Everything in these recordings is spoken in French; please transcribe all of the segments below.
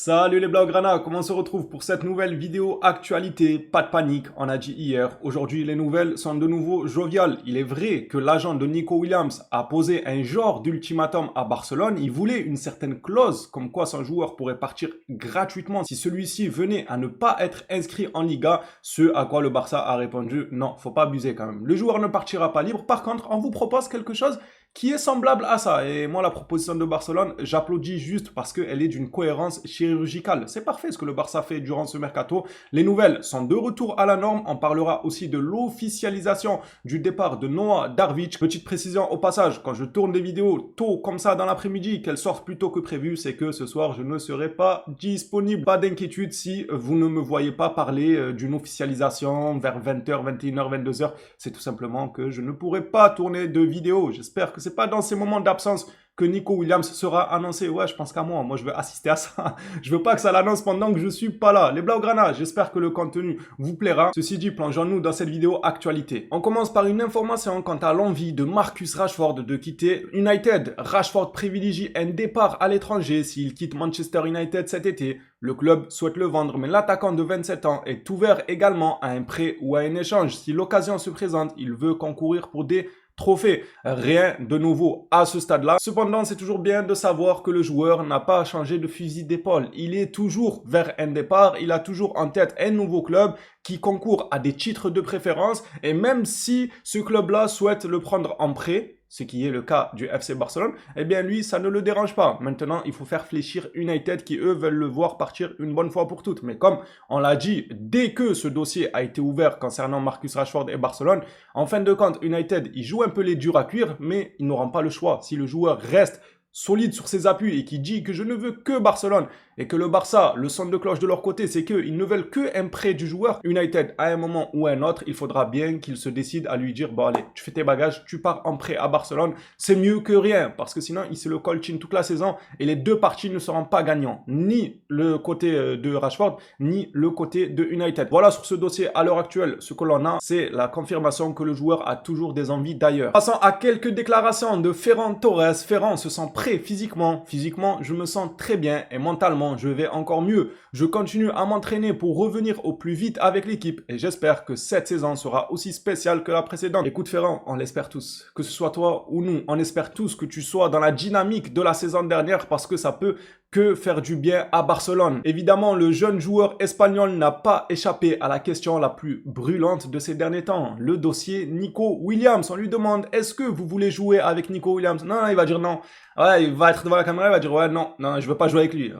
Salut les Blaugrana, comment on se retrouve pour cette nouvelle vidéo actualité? Pas de panique, on a dit hier. Aujourd'hui, les nouvelles sont de nouveau joviales. Il est vrai que l'agent de Nico Williams a posé un genre d'ultimatum à Barcelone. Il voulait une certaine clause comme quoi son joueur pourrait partir gratuitement si celui-ci venait à ne pas être inscrit en Liga. Ce à quoi le Barça a répondu non, faut pas abuser quand même. Le joueur ne partira pas libre. Par contre, on vous propose quelque chose qui est semblable à ça. Et moi, la proposition de Barcelone, j'applaudis juste parce qu'elle est d'une cohérence chirurgicale. C'est parfait ce que le Barça fait durant ce mercato. Les nouvelles sont de retour à la norme. On parlera aussi de l'officialisation du départ de Noah Darvic. Petite précision au passage, quand je tourne des vidéos tôt comme ça dans l'après-midi, qu'elles sortent plus tôt que prévu, c'est que ce soir, je ne serai pas disponible. Pas d'inquiétude si vous ne me voyez pas parler d'une officialisation vers 20h, 21h, 22h. C'est tout simplement que je ne pourrai pas tourner de vidéo. J'espère que c'est pas dans ces moments d'absence que Nico Williams sera annoncé. Ouais, je pense qu'à moi. Moi, je veux assister à ça. Je veux pas que ça l'annonce pendant que je suis pas là. Les Blaugrana, j'espère que le contenu vous plaira. Ceci dit, plongeons-nous dans cette vidéo actualité. On commence par une information quant à l'envie de Marcus Rashford de quitter United. Rashford privilégie un départ à l'étranger s'il quitte Manchester United cet été. Le club souhaite le vendre, mais l'attaquant de 27 ans est ouvert également à un prêt ou à un échange. Si l'occasion se présente, il veut concourir pour des trophée. Rien de nouveau à ce stade-là. Cependant, c'est toujours bien de savoir que le joueur n'a pas changé de fusil d'épaule. Il est toujours vers un départ. Il a toujours en tête un nouveau club qui concourt à des titres de préférence. Et même si ce club-là souhaite le prendre en prêt, ce qui est le cas du FC Barcelone, eh bien lui, ça ne le dérange pas. Maintenant, il faut faire fléchir United qui, eux, veulent le voir partir une bonne fois pour toutes. Mais comme on l'a dit, dès que ce dossier a été ouvert concernant Marcus Rashford et Barcelone, en fin de compte, United, il joue un peu les durs à cuire, mais ils n'auront pas le choix. Si le joueur reste solide sur ses appuis et qui dit que je ne veux que Barcelone et que le Barça, le son de cloche de leur côté, c'est qu'ils ne veulent que un prêt du joueur, United, à un moment ou à un autre, il faudra bien qu'il se décide à lui dire, bon allez, tu fais tes bagages, tu pars en prêt à Barcelone, c'est mieux que rien, parce que sinon, il se le coltine toute la saison et les deux parties ne seront pas gagnants, ni le côté de Rashford, ni le côté de United. Voilà sur ce dossier à l'heure actuelle, ce que l'on a, c'est la confirmation que le joueur a toujours des envies d'ailleurs. Passons à quelques déclarations de Ferran Torres. Ferran se sent prêt physiquement. Physiquement, je me sens très bien et mentalement, je vais encore mieux. Je continue à m'entraîner pour revenir au plus vite avec l'équipe et j'espère que cette saison sera aussi spéciale que la précédente. Écoute Ferran, on l'espère tous. Que ce soit toi ou nous, on espère tous que tu sois dans la dynamique de la saison dernière parce que ça peut que faire du bien à Barcelone. Évidemment, le jeune joueur espagnol n'a pas échappé à la question la plus brûlante de ces derniers temps. Le dossier Nico Williams. On lui demande, est-ce que vous voulez jouer avec Nico Williams? Non, il va dire non. Ouais, il va être devant la caméra, il va dire ouais, non, je veux pas jouer avec lui.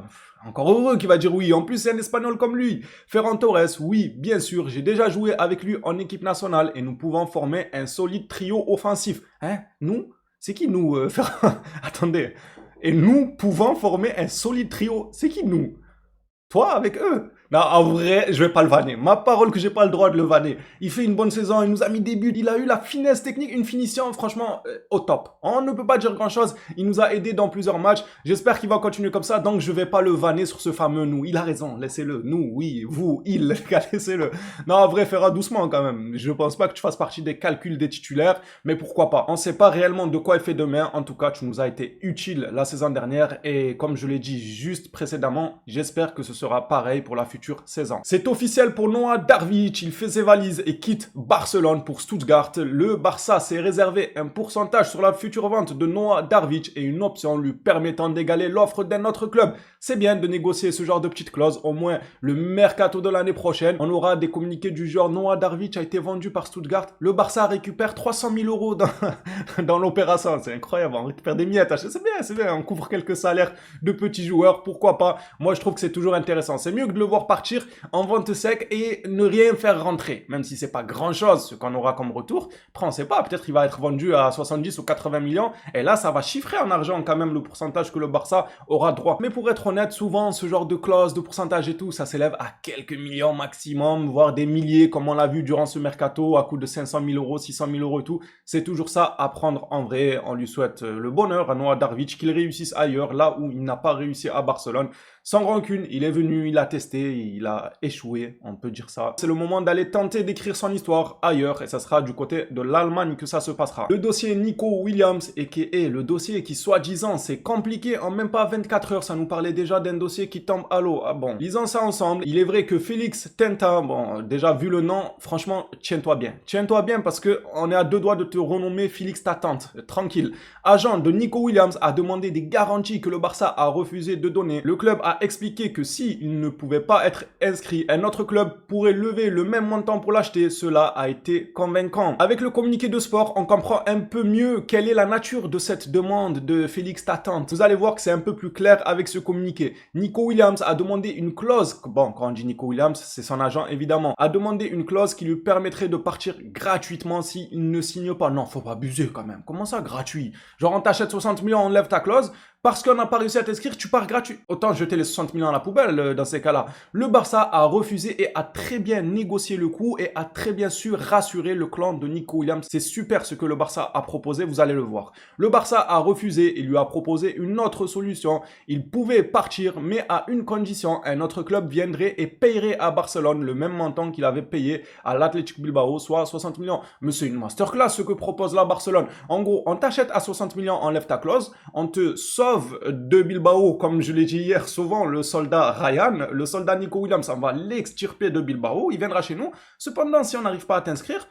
Encore heureux qu'il va dire oui. En plus, c'est un Espagnol comme lui. Ferran Torres, oui, bien sûr, j'ai déjà joué avec lui en équipe nationale et nous pouvons former un solide trio offensif. Hein? Nous? C'est qui nous, Ferran? Attendez. Et nous pouvons former un solide trio. C'est qui nous? Toi avec eux? Non, en vrai, je vais pas le vanner. Ma parole que j'ai pas le droit de le vanner. Il fait une bonne saison, il nous a mis des buts, il a eu la finesse technique, une finition franchement au top. On ne peut pas dire grand chose. Il nous a aidé dans plusieurs matchs. J'espère qu'il va continuer comme ça, donc je vais pas le vanner sur ce fameux nous. Il a raison, laissez-le. Nous, oui, vous, il, les gars, laissez-le. Non, en vrai, Ferra doucement quand même. Je pense pas que tu fasses partie des calculs des titulaires, mais pourquoi pas. On sait pas réellement de quoi il fait demain. En tout cas, tu nous as été utile la saison dernière et comme je l'ai dit juste précédemment, j'espère que ce sera pareil pour la future saison. C'est officiel pour Noah Darvic, il fait ses valises et quitte Barcelone pour Stuttgart. Le Barça s'est réservé un pourcentage sur la future vente de Noah Darvic et une option lui permettant d'égaler l'offre d'un autre club. C'est bien de négocier ce genre de petites clauses, au moins le mercato de l'année prochaine. On aura des communiqués du genre Noah Darvic a été vendu par Stuttgart. Le Barça récupère 300 000 euros dans l'opération. C'est incroyable, on récupère des miettes. C'est bien, on couvre quelques salaires de petits joueurs, pourquoi pas. Moi je trouve que c'est toujours intéressant. C'est mieux que de le voir partir en vente sec et ne rien faire rentrer, même si c'est pas grand chose ce qu'on aura comme retour. Après on sait pas, peut-être il va être vendu à 70 ou 80 millions et là ça va chiffrer en argent quand même le pourcentage que le Barça aura droit. Mais pour être honnête, souvent ce genre de clause, de pourcentage et tout, ça s'élève à quelques millions maximum, voire des milliers comme on l'a vu durant ce mercato à coût de 500 000 euros, 600 000 euros et tout. C'est toujours ça à prendre en vrai. On lui souhaite le bonheur à Noah Darvic, qu'il réussisse ailleurs, là où il n'a pas réussi à Barcelone. Sans rancune, il est venu, il a testé, il a échoué, on peut dire ça. C'est le moment d'aller tenter d'écrire son histoire ailleurs et ça sera du côté de l'Allemagne que ça se passera. Le dossier Nico Williams, a.k.a. le dossier qui soi-disant c'est compliqué en même pas 24 heures, ça nous parlait déjà d'un dossier qui tombe à l'eau. Ah bon, lisons ça ensemble. Il est vrai que Félix Tenta, bon, déjà vu le nom, franchement, tiens-toi bien. Tiens-toi bien parce que on est à deux doigts de te renommer Félix ta tante. Tranquille. Agent de Nico Williams a demandé des garanties que le Barça a refusé de donner. Le club a expliqué que s'il ne pouvait pas être inscrit, un autre club pourrait lever le même montant pour l'acheter. Cela a été convaincant. Avec le communiqué de sport, on comprend un peu mieux quelle est la nature de cette demande de Félix Tatante. Vous allez voir que c'est un peu plus clair avec ce communiqué. Nico Williams a demandé une clause, bon, quand on dit Nico Williams, c'est son agent évidemment, a demandé une clause qui lui permettrait de partir gratuitement s'il ne signe pas. Non, faut pas abuser quand même. Comment ça, gratuit? Genre on t'achète 60 millions, on enlève ta clause, parce qu'on n'a pas réussi à t'inscrire, tu pars gratuit. Autant jeter les 60 millions à la poubelle dans ces cas-là. Le Barça a refusé et a très bien négocié le coup et a très bien su rassurer le clan de Nico Williams. C'est super ce que le Barça a proposé, vous allez le voir. Le Barça a refusé et lui a proposé une autre solution. Il pouvait partir, mais à une condition. Un autre club viendrait et payerait à Barcelone le même montant qu'il avait payé à l'Athletic Bilbao, soit 60 millions. Mais c'est une masterclass ce que propose la Barcelone. En gros, on t'achète à 60 millions, enlève ta clause, on te sauve de Bilbao, comme je l'ai dit hier, souvent le soldat Ryan, le soldat Nico Williams, on va l'extirper de Bilbao, il viendra chez nous. Cependant, si on n'arrive pas à t'inscrire,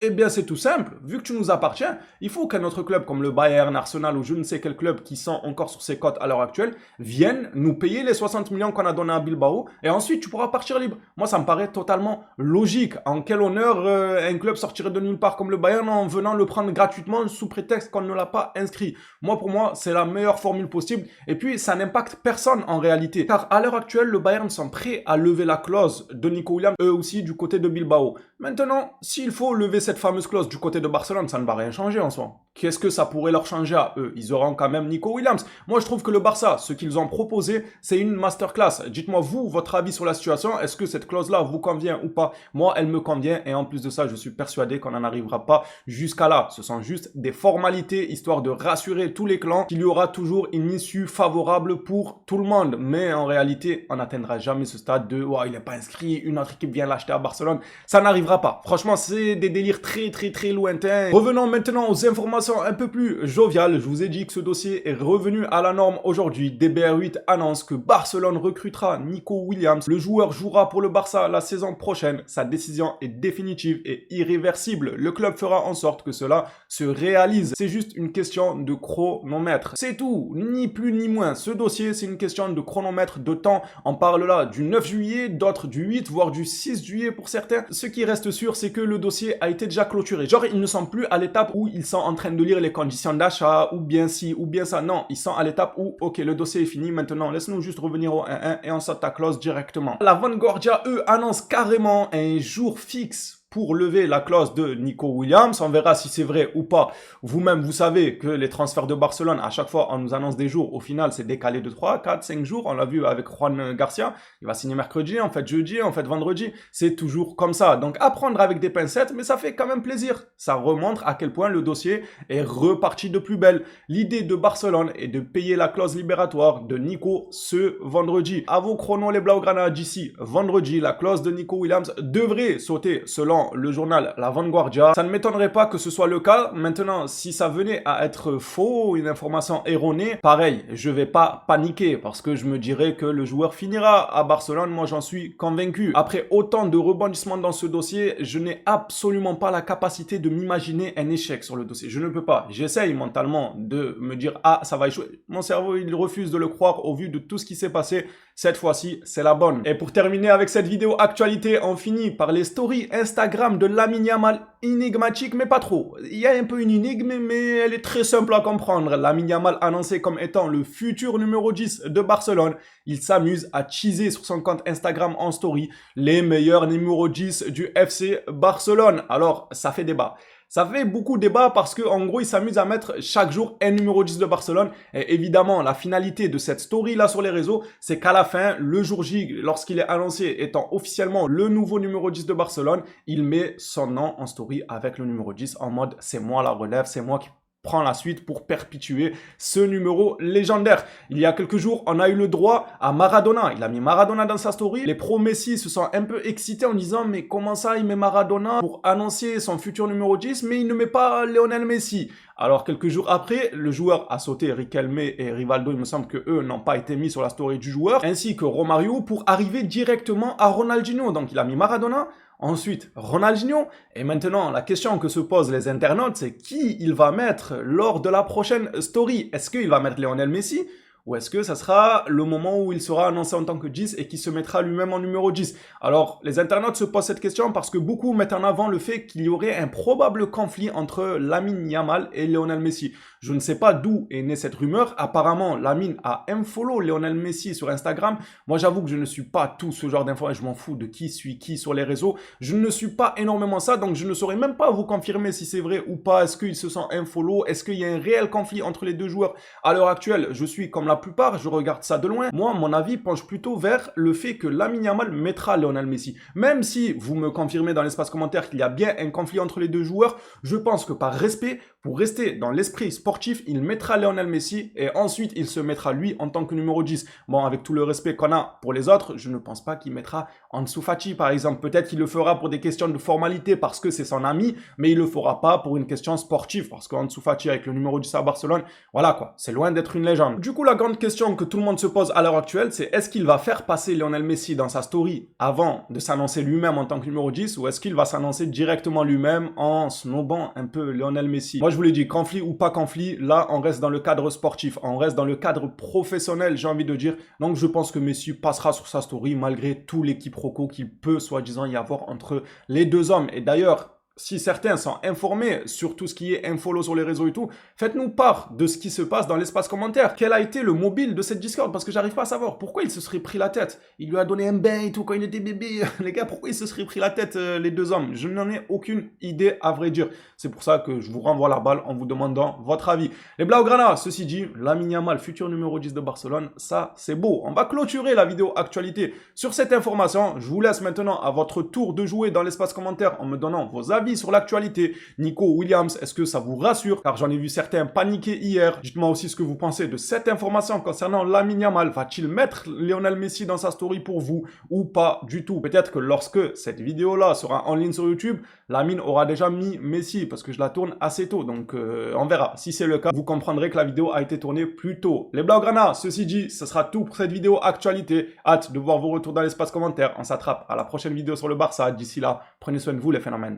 eh bien, c'est tout simple. Vu que tu nous appartiens, il faut qu'un autre club comme le Bayern, Arsenal ou je ne sais quel club qui sont encore sur ses cotes à l'heure actuelle vienne nous payer les 60 millions qu'on a donnés à Bilbao et ensuite tu pourras partir libre. Moi, ça me paraît totalement logique. En quel honneur un club sortirait de nulle part comme le Bayern en venant le prendre gratuitement sous prétexte qu'on ne l'a pas inscrit? Moi, pour moi, c'est la meilleure formule possible. Et puis, ça n'impacte personne en réalité. Car à l'heure actuelle, le Bayern sont prêts à lever la clause de Nico Williams, eux aussi du côté de Bilbao. Maintenant, s'il faut lever cette fameuse clause du côté de Barcelone, ça ne va rien changer en soi. Qu'est-ce que ça pourrait leur changer à eux? Ils auront quand même Nico Williams. Moi, je trouve que le Barça, ce qu'ils ont proposé, c'est une masterclass. Dites-moi, vous, votre avis sur la situation. Est-ce que cette clause-là vous convient ou pas? Moi, elle me convient et en plus de ça, je suis persuadé qu'on n'en arrivera pas jusqu'à là. Ce sont juste des formalités, histoire de rassurer tous les clans qu'il y aura toujours une issue favorable pour tout le monde. Mais en réalité, on n'atteindra jamais ce stade de « oh, il n'est pas inscrit, une autre équipe vient l'acheter à Barcelone ». Ça n'arrivera pas. Franchement, c'est des délires très lointains. Revenons maintenant aux informations un peu plus joviales. Je vous ai dit que ce dossier est revenu à la norme aujourd'hui. DBR8 annonce que Barcelone recrutera Nico Williams. Le joueur jouera pour le Barça la saison prochaine. Sa décision est définitive et irréversible. Le club fera en sorte que cela se réalise. C'est juste une question de chronomètre. C'est tout, ni plus ni moins. Ce dossier, c'est une question de chronomètre, de temps. On parle là du 9 juillet, d'autres du 8, voire du 6 juillet pour certains. Ce qui reste sûr, c'est que le dossier a été déjà clôturé. Genre, ils ne sont plus à l'étape où ils sont en train de lire les conditions d'achat, ou bien ci, ou bien ça. Non, ils sont à l'étape où, ok, le dossier est fini, maintenant laisse-nous juste revenir au 1-1 et on saute ta clause directement. La Vanguardia, eux, annonce carrément un jour fixe pour lever la clause de Nico Williams. On verra si c'est vrai ou pas. Vous-même, vous savez que les transferts de Barcelone, à chaque fois, on nous annonce des jours. Au final, c'est décalé de 3, 4, 5 jours. On l'a vu avec Juan Garcia. Il va signer mercredi, en fait jeudi, en fait vendredi. C'est toujours comme ça. Donc, à prendre avec des pincettes, mais ça fait quand même plaisir. Ça remontre à quel point le dossier est reparti de plus belle. L'idée de Barcelone est de payer la clause libératoire de Nico ce vendredi. À vos chronos, les Blaugrana, d'ici vendredi, la clause de Nico Williams devrait sauter selon le journal La Vanguardia. Ça ne m'étonnerait pas que ce soit le cas. Maintenant, si ça venait à être faux, une information erronée, pareil, je vais pas paniquer parce que je me dirais que le joueur finira à Barcelone. Moi, j'en suis convaincu. Après autant de rebondissements dans ce dossier, je n'ai absolument pas la capacité de m'imaginer un échec sur le dossier. Je ne peux pas. J'essaye mentalement de me dire « Ah, ça va échouer ». Mon cerveau, il refuse de le croire au vu de tout ce qui s'est passé. Cette fois-ci, c'est la bonne. Et pour terminer avec cette vidéo actualité, on finit par les stories Instagram de Lamine Yamal, énigmatique, mais pas trop. Il y a un peu une énigme, mais elle est très simple à comprendre. Lamine Yamal annoncé comme étant le futur numéro 10 de Barcelone. Il s'amuse à teaser sur son compte Instagram en story les meilleurs numéros 10 du FC Barcelone. Alors, ça fait débat. Ça fait beaucoup de débat parce que en gros, il s'amuse à mettre chaque jour un numéro 10 de Barcelone. Et évidemment, la finalité de cette story-là sur les réseaux, c'est qu'à la fin, le jour J, lorsqu'il est annoncé étant officiellement le nouveau numéro 10 de Barcelone, il met son nom en story avec le numéro 10 en mode « c'est moi la relève, c'est moi qui prend la suite pour perpétuer ce numéro légendaire. Il y a quelques jours, on a eu le droit à Maradona. Il a mis Maradona dans sa story. Les pro-Messi se sont un peu excités en disant mais comment ça il met Maradona pour annoncer son futur numéro 10 mais il ne met pas Lionel Messi. Alors quelques jours après, le joueur a sauté Riquelme et Rivaldo, il me semble que eux n'ont pas été mis sur la story du joueur, ainsi que Romario pour arriver directement à Ronaldinho. Donc il a mis Maradona, ensuite Ronaldinho, et maintenant la question que se posent les internautes, c'est qui il va mettre lors de la prochaine story. Est-ce qu'il va mettre Lionel Messi ou est-ce que ça sera le moment où il sera annoncé en tant que 10 et qui se mettra lui-même en numéro 10? Alors, les internautes se posent cette question parce que beaucoup mettent en avant le fait qu'il y aurait un probable conflit entre Lamine Yamal et Lionel Messi. Je ne sais pas d'où est née cette rumeur. Apparemment, Lamine a unfollow Lionel Messi sur Instagram. Moi, j'avoue que je ne suis pas tout ce genre d'infos. Je m'en fous de qui suit qui sur les réseaux. Je ne suis pas énormément ça, donc je ne saurais même pas vous confirmer si c'est vrai ou pas. Est-ce qu'ils se sont unfollow? Est-ce qu'il y a un réel conflit entre les deux joueurs? À l'heure actuelle, je suis comme la plupart, je regarde ça de loin. Moi, mon avis penche plutôt vers le fait que Lamine Yamal mettra Lionel Messi. Même si vous me confirmez dans l'espace commentaire qu'il y a bien un conflit entre les deux joueurs, je pense que par respect, pour rester dans l'esprit sportif, il mettra Lionel Messi et ensuite il se mettra lui en tant que numéro 10. Bon, avec tout le respect qu'on a pour les autres, je ne pense pas qu'il mettra Ansu Fati par exemple. Peut-être qu'il le fera pour des questions de formalité parce que c'est son ami, mais il le fera pas pour une question sportive parce qu'Ansu Fati avec le numéro 10 à Barcelone, voilà quoi, c'est loin d'être une légende. Du coup, la grande question que tout le monde se pose à l'heure actuelle, c'est est-ce qu'il va faire passer Lionel Messi dans sa story avant de s'annoncer lui-même en tant que numéro 10 ou est-ce qu'il va s'annoncer directement lui-même en snobant un peu Lionel Messi? Moi, je vous l'ai dit, conflit ou pas conflit, là, on reste dans le cadre sportif, on reste dans le cadre professionnel, j'ai envie de dire. Donc, je pense que Messi passera sur sa story malgré tout les quiproquos qu'il peut, soi-disant, y avoir entre les deux hommes. Et d'ailleurs, si certains sont informés sur tout ce qui est infollow sur les réseaux et tout, faites-nous part de ce qui se passe dans l'espace commentaire. Quel a été le mobile de cette Discord? Parce que j'arrive pas à savoir pourquoi il se serait pris la tête. Il lui a donné un bain et tout quand il était bébé. Les gars, pourquoi il se serait pris la tête, les deux hommes? Je n'en ai aucune idée, à vrai dire. C'est pour ça que je vous renvoie la balle en vous demandant votre avis. Les Blaugrana, ceci dit, Lamine Yamal, futur numéro 10 de Barcelone, ça, c'est beau. On va clôturer la vidéo actualité sur cette information. Je vous laisse maintenant à votre tour de jouer dans l'espace commentaire en me donnant vos avis sur l'actualité. Nico Williams, est-ce que ça vous rassure? Car j'en ai vu certains paniquer hier. Dites-moi aussi ce que vous pensez de cette information concernant Lamine Yamal. Va-t-il mettre Lionel Messi dans sa story pour vous ou pas du tout? Peut-être que lorsque cette vidéo-là sera en ligne sur YouTube, Lamine aura déjà mis Messi parce que je la tourne assez tôt. Donc on verra. Si c'est le cas, vous comprendrez que la vidéo a été tournée plus tôt. Les Blaugrana, ceci dit, ce sera tout pour cette vidéo actualité. Hâte de voir vos retours dans l'espace commentaire. On s'attrape à la prochaine vidéo sur le Barça. D'ici là, prenez soin de vous les phénomènes.